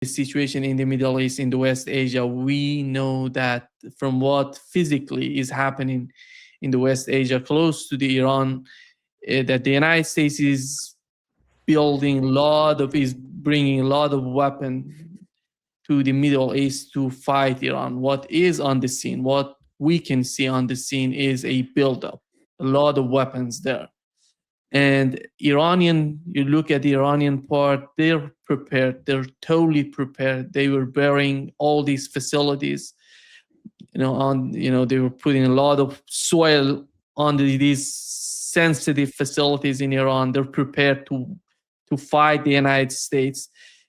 the situation in the Middle East, in the West Asia, we know that from what physically is happening in the West Asia, close to the Iran, that the United States is bringing a lot of weapons to the Middle East to fight Iran. What is on the scene, what we can see on the scene is a buildup, a lot of weapons there. And you look at the Iranian part, they're prepared. They're totally prepared. They were burying all these facilities. They were putting a lot of soil on these sensitive facilities in Iran. They're prepared to fight the United States.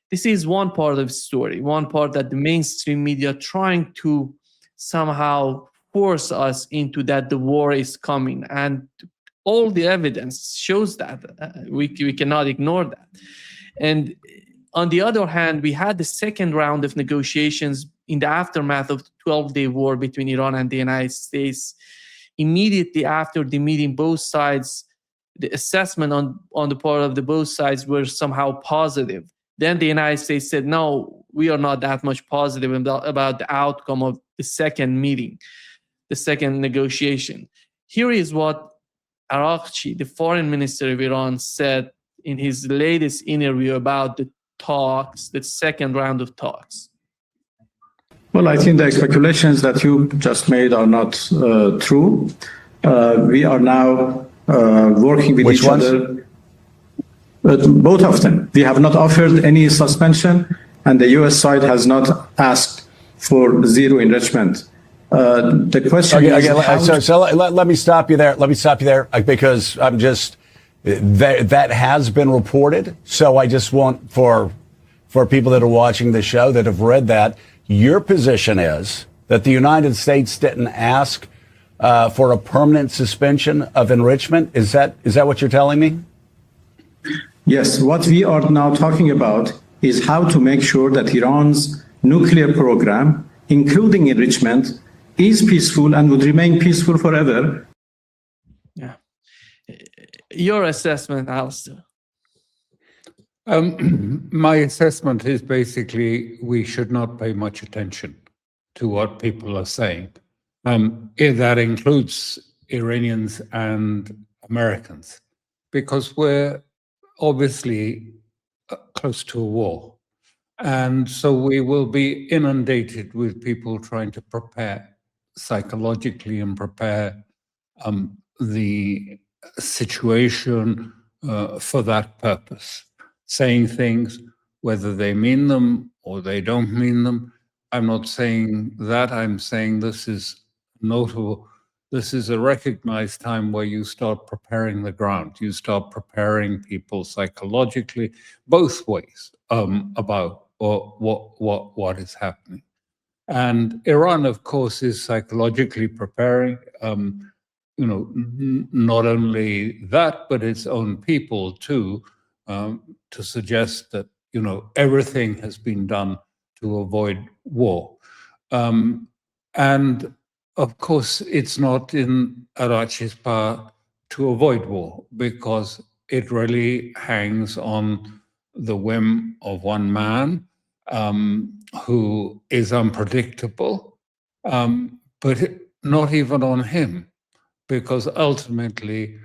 This is one part of the story, one part that the mainstream media trying to somehow force us into that the war is coming. And all the evidence shows that. We cannot ignore that. And on the other hand, we had the second round of negotiations in the aftermath of the 12-day war between Iran and the United States. Immediately after the meeting, both sides, the assessment on the part of the both sides were somehow positive. Then the United States said, no, we are not that much positive about the outcome of the second meeting, the second negotiation. Here is what Araghchi, the foreign minister of Iran, said in his latest interview about the talks, the second round of talks. Well, I think the speculations that you just made are not true. We are now working with each other. Both of them. We have not offered any suspension, and the U.S. side has not asked for zero enrichment. The question is... So let me stop you there. Let me stop you there because I'm just... That has been reported. So I just want for people that are watching the show that have read that, your position is that the United States didn't ask for a permanent suspension of enrichment. Is that what you're telling me? Yes. What we are now talking about is how to make sure that Iran's nuclear program, including enrichment, is peaceful and would remain peaceful forever. Yeah. Your assessment, Alastair? My assessment is basically we should not pay much attention to what people are saying. That includes Iranians and Americans, because we're obviously close to a war. And so we will be inundated with people trying to prepare psychologically and prepare the situation for that purpose, saying things, whether they mean them or they don't mean them. I'm not saying that. I'm saying this is notable. This is a recognized time where you start preparing the ground. You start preparing people psychologically, both ways, about what is happening. And Iran, of course, is psychologically preparing, not only that, but its own people too, to suggest that, everything has been done to avoid war. And of course, it's not in Araghchi's power to avoid war, because it really hangs on the whim of one man who is unpredictable, but not even on him, because ultimately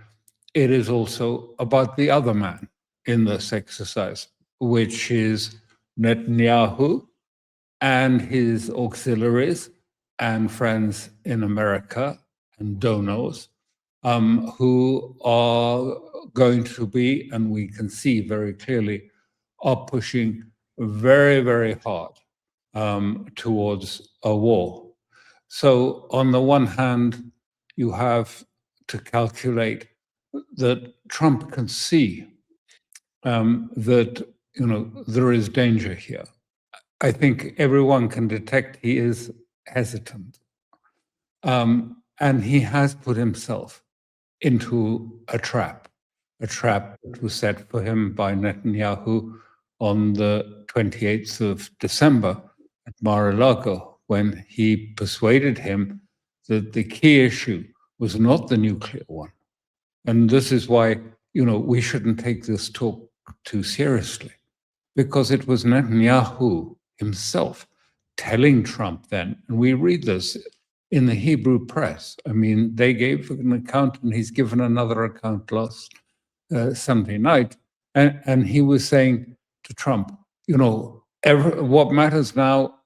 it is also about the other man in this exercise, which is Netanyahu and his auxiliaries and friends in America and donors, who are going to be, and we can see very clearly, are pushing very, very hard towards a war. So on the one hand, you have to calculate that Trump can see that there is danger here. I think everyone can detect he is hesitant. And he has put himself into a trap that was set for him by Netanyahu on the 28th of December at Mar-a-Lago, when he persuaded him that the key issue was not the nuclear one. And this is why, we shouldn't take this talk too seriously, because it was Netanyahu himself telling Trump then, and we read this in the Hebrew press. I mean, they gave an account, and he's given another account last Sunday night, and he was saying to Trump, you know, what matters now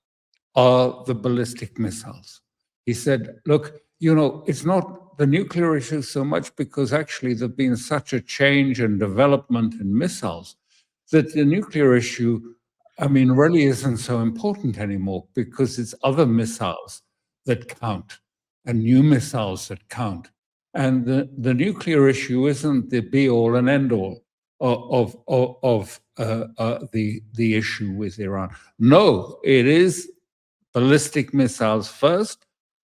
are the ballistic missiles. He said, look, you know, it's not the nuclear issue so much, because actually there's been such a change and development in missiles that the nuclear issue, I mean, really isn't so important anymore, because it's other missiles that count and new missiles that count. And the nuclear issue isn't the be-all and end-all of the issue with Iran. No, it is ballistic missiles first,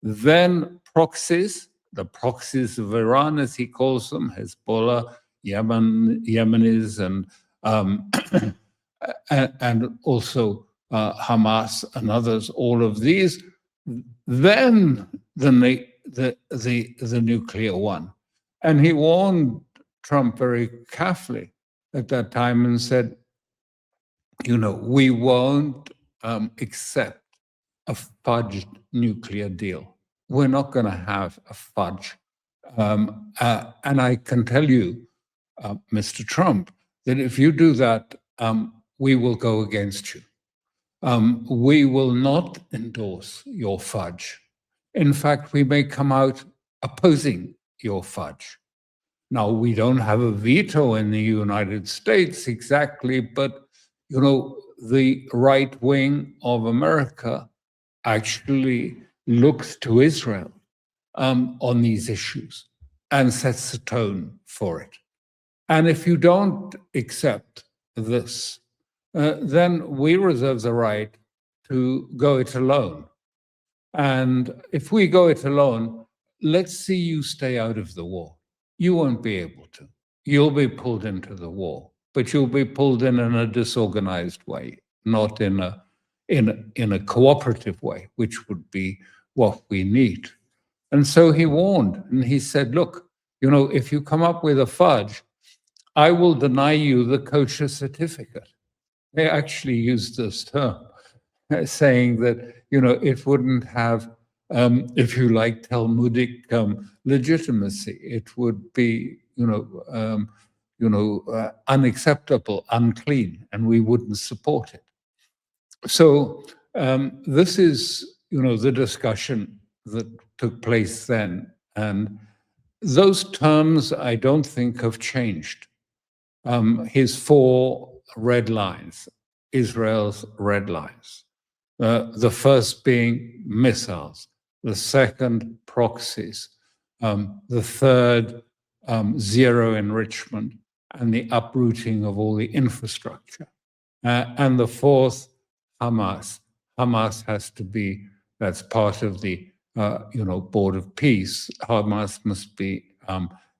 then proxies, the proxies of Iran, as he calls them, Hezbollah, Yemenis, and also Hamas and others, all of these, then the nuclear one. And he warned Trump very carefully at that time and said, you know, we won't accept a fudged nuclear deal. We're not going to have a fudge. And I can tell you, Mr. Trump, that if you do that, we will go against you. We will not endorse your fudge. In fact, we may come out opposing your fudge. Now, we don't have a veto in the United States exactly, but, you know, the right wing of America actually looks to Israel on these issues and sets the tone for it. And if you don't accept this, then we reserve the right to go it alone. And if we go it alone, let's see you stay out of the war. You won't be able to. You'll be pulled into the war, but you'll be pulled in a disorganized way, not in a cooperative way, which would be what we need. And so he warned, and he said, look, you know, if you come up with a fudge, I will deny you the kosher certificate. They actually used this term, saying that, you know, it wouldn't have, if you like, Talmudic legitimacy. It would be, unacceptable, unclean, and we wouldn't support it. So this is, you know, the discussion that took place then. And those terms, I don't think, have changed. His 4 red lines, Israel's red lines. The first being missiles, the second proxies, the third zero enrichment, and the uprooting of all the infrastructure. And the fourth, Hamas. Hamas has to be, that's part of the Board of Peace. Hamas must be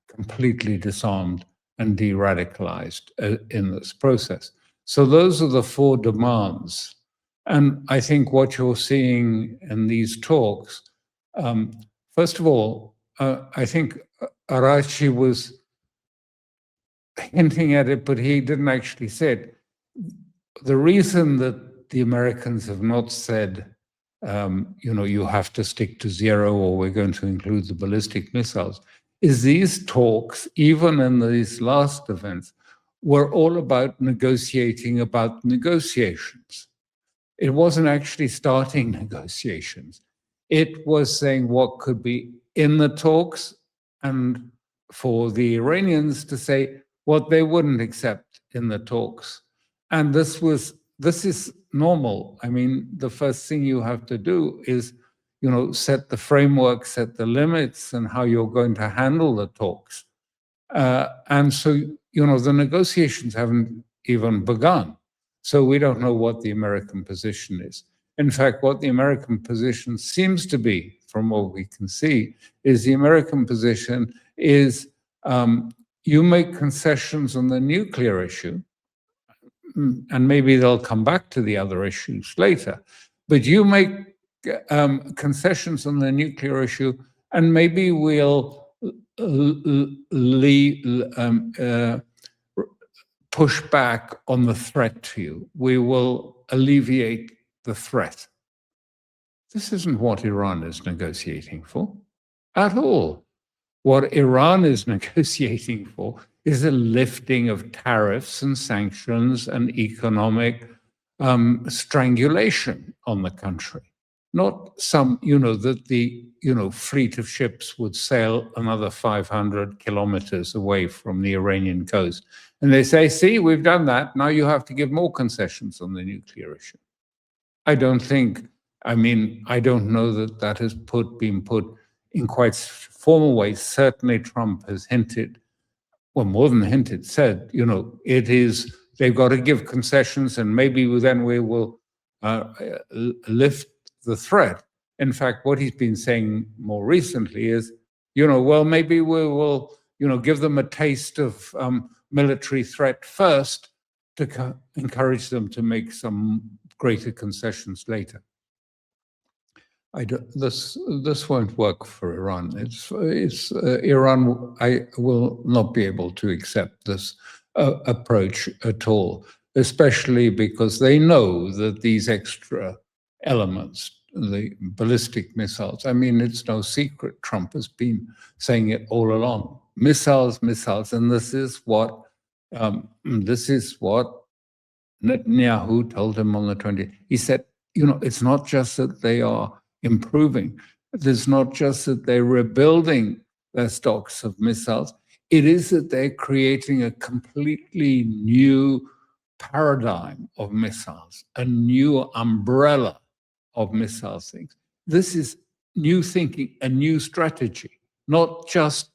completely disarmed and de-radicalized in this process. So those are the 4 demands. And I think what you're seeing in these talks, first of all, I think Arashi was hinting at it, but he didn't actually say it. The reason that the Americans have not said, you have to stick to 0 or we're going to include the ballistic missiles, is these talks, even in these last events, were all about negotiating about negotiations. It wasn't actually starting negotiations. It was saying what could be in the talks, and for the Iranians to say what they wouldn't accept in the talks. And this is normal. I mean, the first thing you have to do is, set the framework, set the limits, and how you're going to handle the talks. And so, the negotiations haven't even begun. So we don't know what the American position is. In fact, what the American position seems to be, from what we can see, is the American position is you make concessions on the nuclear issue, and maybe they'll come back to the other issues later, but you make concessions on the nuclear issue, and maybe we'll push back on the threat to you. We will alleviate the threat. This isn't what Iran is negotiating for at all. What Iran is negotiating for is a lifting of tariffs and sanctions and economic strangulation on the country. Not some, that the, fleet of ships would sail another 500 kilometers away from the Iranian coast. And they say, see, we've done that. Now you have to give more concessions on the nuclear issue. I don't know that that has been put in quite formal ways. Certainly Trump has hinted, well, more than hinted, said, they've got to give concessions and maybe then we will lift the threat. In fact, what he's been saying more recently is, well, maybe we will, give them a taste of military threat first to encourage them to make some greater concessions later. This won't work for Iran. Iran. I will not be able to accept this approach at all, especially because they know that these extra elements, the ballistic missiles. I mean, it's no secret. Trump has been saying it all along. Missiles, and this is what Netanyahu told him on the 20th. He said, it's not just that they are improving. It's not just that they're rebuilding their stocks of missiles. It is that they're creating a completely new paradigm of missiles, a new umbrella of missile things. This is new thinking, a new strategy, not just,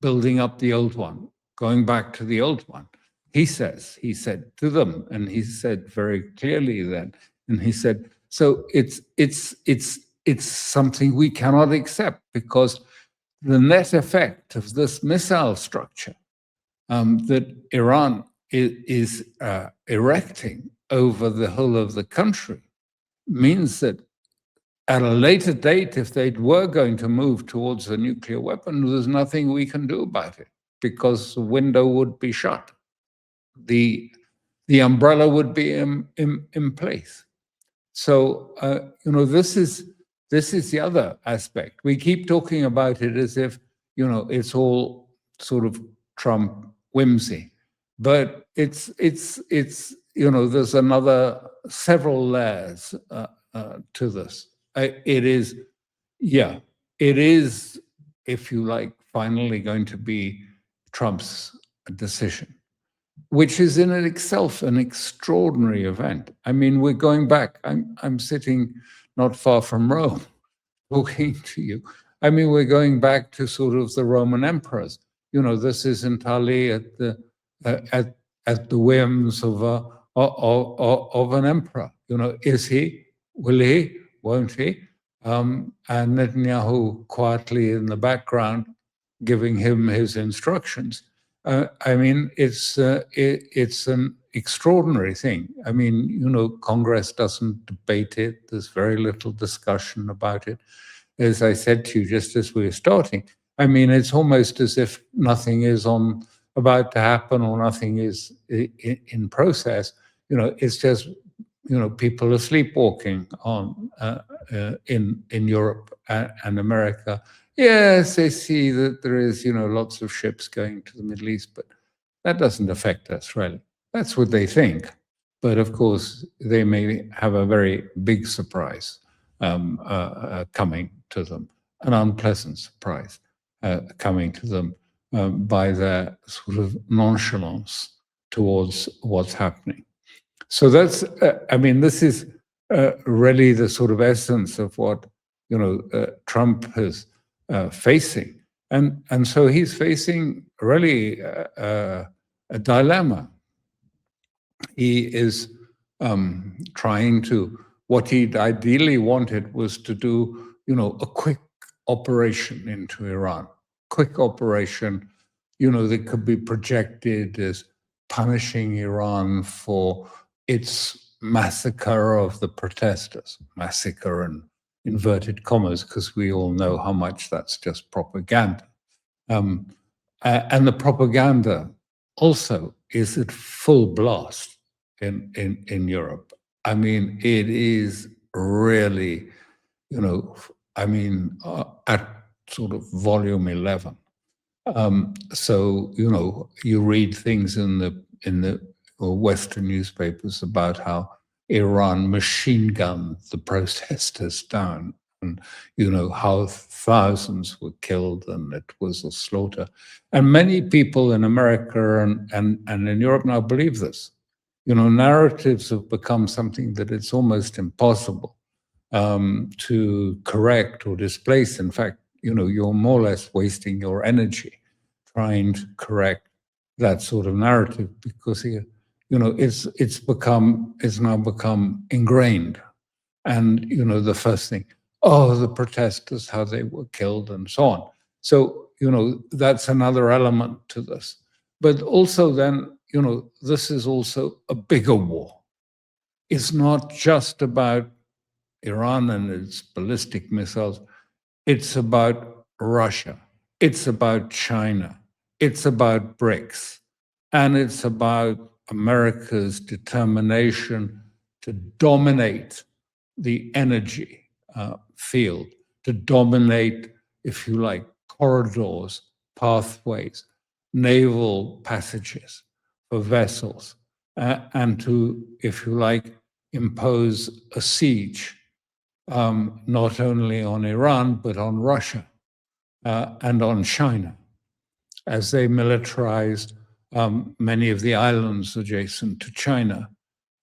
building up the old one, going back to the old one. He said to them, and he said very clearly then, and he said, so it's something we cannot accept because the net effect of this missile structure that Iran is erecting over the whole of the country means that at a later date, if they were going to move towards a nuclear weapon, there's nothing we can do about it because the window would be shut. The umbrella would be in place. So, this is the other aspect. We keep talking about it as if, it's all sort of Trump whimsy, but it's there's another several layers to this. It is, if you like, finally going to be Trump's decision, which is in itself an extraordinary event. I mean, we're going back. I'm sitting not far from Rome, talking to you. I mean, we're going back to sort of the Roman emperors. This is entirely at the whims of an emperor. Is he? Will he? Won't he? And Netanyahu quietly in the background, giving him his instructions. I mean, it's an extraordinary thing. I mean, Congress doesn't debate it. There's very little discussion about it. As I said to you just as we were starting, I mean, it's almost as if nothing is about to happen or nothing is in process. It's just, people are sleepwalking on in Europe and America. Yes, they see that there is, lots of ships going to the Middle East, but that doesn't affect us, really. That's what they think. But of course, they may have a very big surprise coming to them, an unpleasant surprise coming to them by their sort of nonchalance towards what's happening. So that's, this is really the sort of essence of what, Trump is facing. And so he's facing really a dilemma. He is trying to, what he'd ideally wanted was to do, a quick operation into Iran. Quick operation, that could be projected as punishing Iran for its massacre of the protesters. Massacre in inverted commas, because we all know how much that's just propaganda. And the propaganda also is at full blast in Europe. I mean, it is really, at sort of volume 11. So, you read things in the Western newspapers about how Iran machine gunned the protesters down, and how thousands were killed, and it was a slaughter. And many people in America and in Europe now believe this. Narratives have become something that it's almost impossible to correct or displace. In fact, you're more or less wasting your energy trying to correct that sort of narrative, because it's now become ingrained. And the first thing, the protesters, how they were killed, and so on. So that's another element to this. But also then, this is also a bigger war. It's not just about Iran and its ballistic missiles. It's about Russia. It's about China. It's about BRICS. And it's about America's determination to dominate the energy field, to dominate, if you like, corridors, pathways, naval passages for vessels, and to, if you like, impose a siege, not only on Iran, but on Russia and on China, as they militarized many of the islands adjacent to China.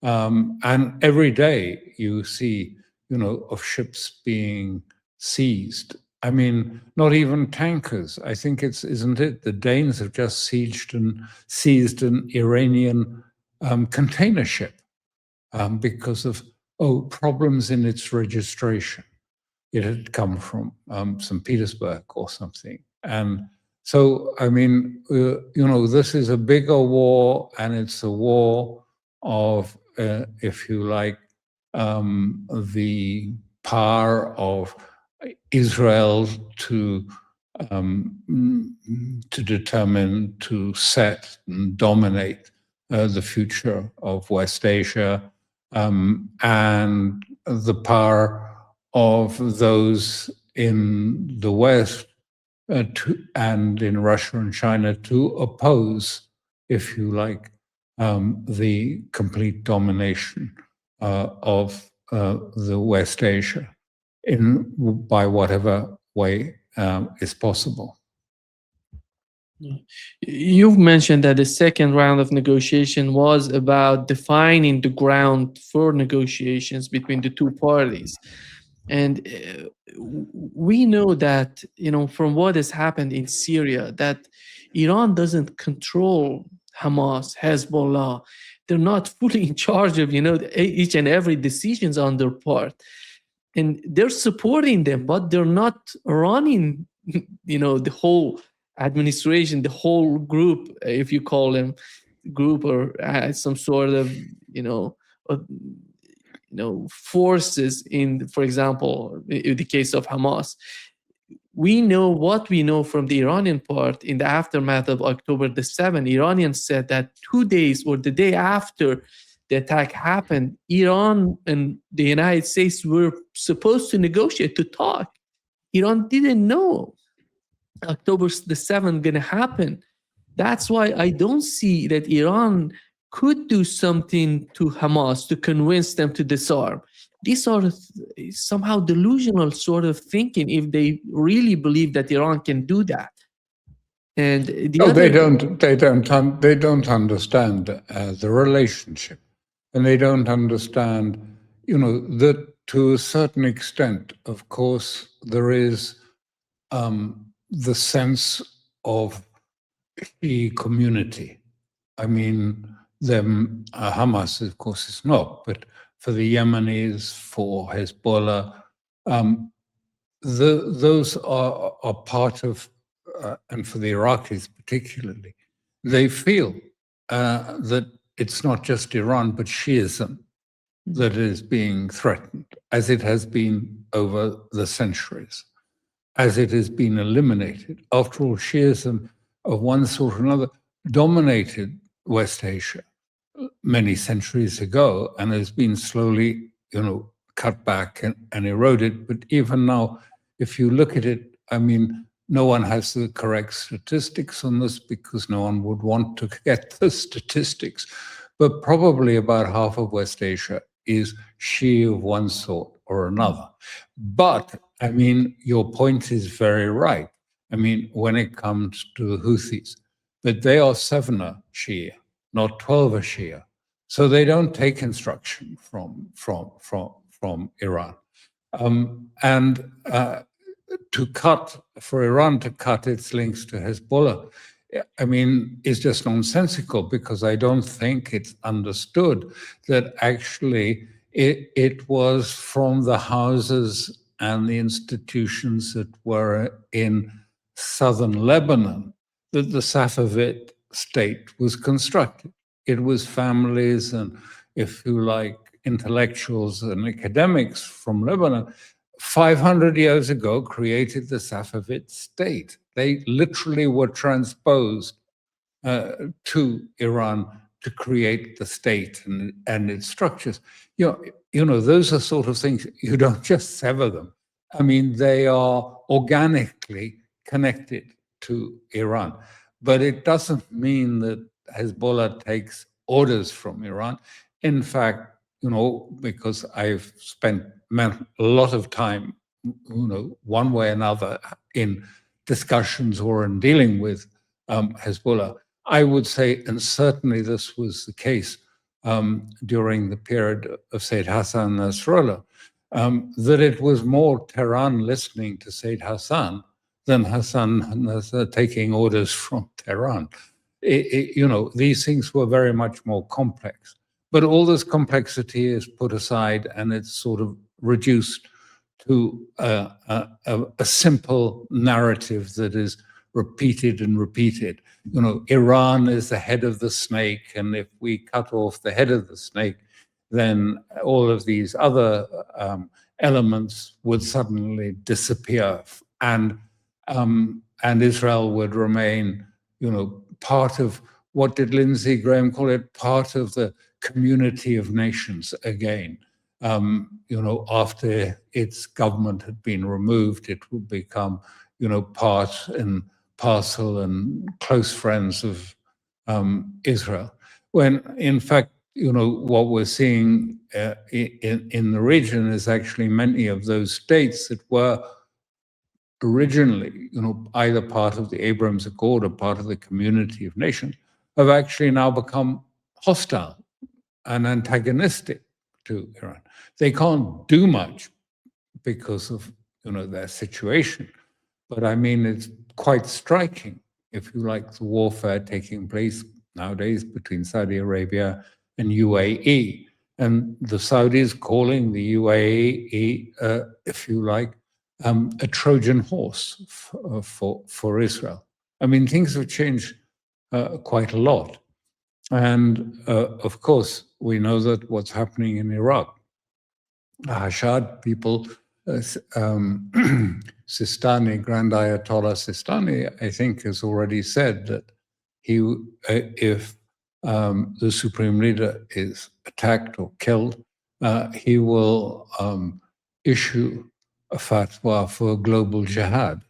And every day you see, of ships being seized. I mean, not even tankers. I think isn't it? The Danes have just seized an Iranian container ship because of problems in its registration. It had come from St. Petersburg or something. And so, I mean, this is a bigger war, and it's a war of, if you like, the power of Israel to determine, to set and dominate the future of West Asia, and the power of those in the West and in Russia and China to oppose, if you like, the complete domination of the West Asia by whatever way is possible. You've mentioned that the second round of negotiation was about defining the ground for negotiations between the two parties. And we know that, from what has happened in Syria, that Iran doesn't control Hamas, Hezbollah. They're not fully in charge of, each and every decisions on their part. And they're supporting them, but they're not running, the whole administration, the whole group, if you call them group, or some sort of, forces in, for example, in the case of Hamas. We know what we know from the Iranian part in the aftermath of October the 7th. Iranians said that 2 days or the day after the attack happened, Iran and the United States were supposed to negotiate, to talk. Iran didn't know October the 7th going to happen. That's why I don't see that Iran could do something to Hamas to convince them to disarm. These are somehow delusional sort of thinking if they really believe that Iran can do that. And they don't understand the relationship, and they don't understand, that to a certain extent, of course, there is the sense of the community. I mean, Hamas, of course, is not, but for the Yemenis, for Hezbollah, those are part of, and for the Iraqis particularly, they feel that it's not just Iran, but Shiism that is being threatened, as it has been over the centuries, as it has been eliminated. After all, Shiism of one sort or another dominated West Asia many centuries ago, and has been slowly, cut back and eroded. But even now, if you look at it, I mean, no one has the correct statistics on this because no one would want to get the statistics. But probably about half of West Asia is Shia of one sort or another. But, I mean, your point is very right. I mean, when it comes to the Houthis, but they are 7 Shia, not 12 Shia. So they don't take instruction from Iran. For Iran to cut its links to Hezbollah, I mean, is just nonsensical, because I don't think it's understood that actually it was from the houses and the institutions that were in southern Lebanon that the Safavid state was constructed. It was families and, if you like, intellectuals and academics from Lebanon 500 years ago created the Safavid state. They literally were transposed to Iran to create the state and its structures. Those are sort of things, you don't just sever them. I mean, they are organically connected to Iran. But it doesn't mean that Hezbollah takes orders from Iran. In fact, because I've spent a lot of time, one way or another in discussions or in dealing with Hezbollah, I would say, and certainly this was the case during the period of Sayyid Hassan Nasrallah, that it was more Tehran listening to Sayyid Hassan than Hassan taking orders from Tehran. These things were very much more complex. But all this complexity is put aside, and it's sort of reduced to a simple narrative that is repeated and repeated. Iran is the head of the snake, and if we cut off the head of the snake, then all of these other elements would suddenly disappear, and Israel would remain, part of, what did Lindsey Graham call it? Part of the community of nations again. After its government had been removed, it would become, part and parcel and close friends of Israel. When in fact, what we're seeing in the region is actually many of those states that were originally, either part of the Abraham Accord or part of the community of nations, have actually now become hostile and antagonistic to Iran. They can't do much because of, their situation. But I mean, it's quite striking, if you like, the warfare taking place nowadays between Saudi Arabia and UAE. And the Saudis calling the UAE, if you like, a Trojan horse for Israel. I mean, things have changed quite a lot. And of course, we know that what's happening in Iraq. Hashad people, Sistani, Grand Ayatollah Sistani, I think, has already said that if the supreme leader is attacked or killed, he will issue a fatwa for global jihad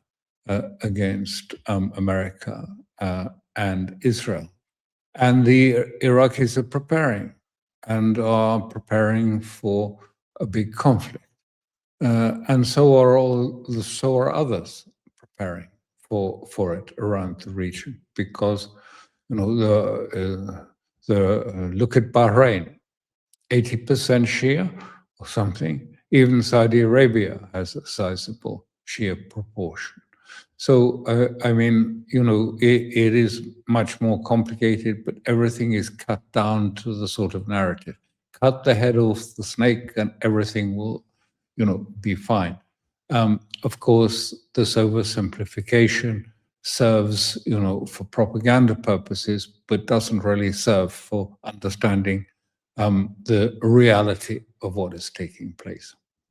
against America and Israel. And the Iraqis are preparing for a big conflict. And so are others preparing for it around the region, because look at Bahrain, 80% Shia or something. Even Saudi Arabia has a sizable Shia proportion. So I mean, it is much more complicated, but everything is cut down to the sort of narrative. Cut the head off the snake, and everything will, be fine. Of course, this oversimplification serves, for propaganda purposes, but doesn't really serve for understanding the reality of what is taking place.